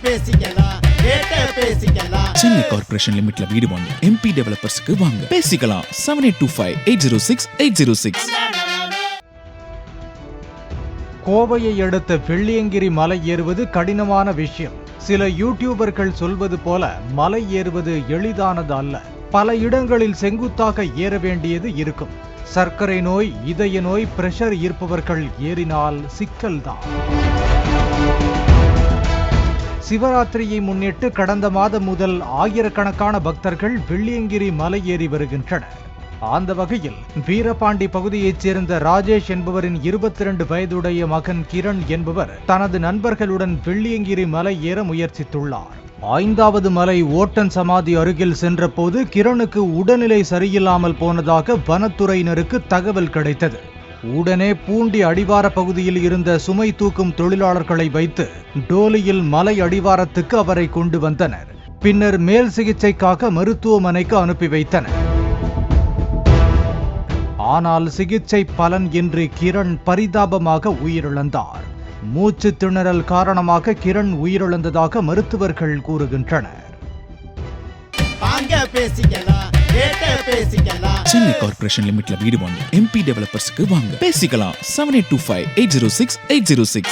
பேசிக்கலாம் சென்னை கார்ப்பரேஷன் லிமிட்ல வீடு வாங்க MP டெவலப்பர்ஸ்க்கு வாங்க பேசிக்கலாம் 7825806806. கோவையை அடுத்த வெள்ளியங்கிரி மலை ஏறுவது கடினமான விஷயம். சில யூடியூபர்கள் சொல்வது போல மலை ஏறுவது எளிதானது அல்ல. பல இடங்களில் செங்குத்தாக ஏற வேண்டியது இருக்கும். சர்க்கரை நோய், இதய நோய், பிரஷர் இருப்பவர்கள் ஏறினால் சிக்கல்தான். சிவராத்திரியை முன்னிட்டு கடந்த மாதம் முதல் ஆயிரக்கணக்கான பக்தர்கள் வெள்ளியங்கிரி மலை ஏறி வருகின்றனர். அந்த வகையில் வீரபாண்டி பகுதியைச் சேர்ந்த ராஜேஷ் என்பவரின் 22 வயதுடைய மகன் கிரண் என்பவர் தனது நண்பர்களுடன் வெள்ளியங்கிரி மலை ஏற முயற்சித்துள்ளார். 5வது மலை ஓட்டன் சமாதி அருகில் சென்றபோது கிரணுக்கு உடல்நிலை சரியில்லாமல் போனதாக வனத்துறையினருக்கு தகவல் கிடைத்தது. உடனே பூண்டி அடிவார பகுதியில் இருந்த சுமை தூக்கும் தொழிலாளர்களை வைத்து டோலியில் மலை அடிவாரத்துக்கு அவரை கொண்டு வந்தனர். பின்னர் மேல் சிகிச்சைக்காக மருத்துவமனைக்கு அனுப்பி வைத்தனர். ஆனால் சிகிச்சை பலன் இன்றி கிரண் பரிதாபமாக உயிரிழந்தார். மூச்சு திணறல் காரணமாக கிரண் உயிரிழந்ததாக மருத்துவர்கள் கூறுகின்றனர். சென்னை கார்ப்பரேஷன் லிமிட்ல வீடு வாங்க MP டெவலப்பர்ஸ்க்கு வாங்க பேசிக்கலாம் 7825806806.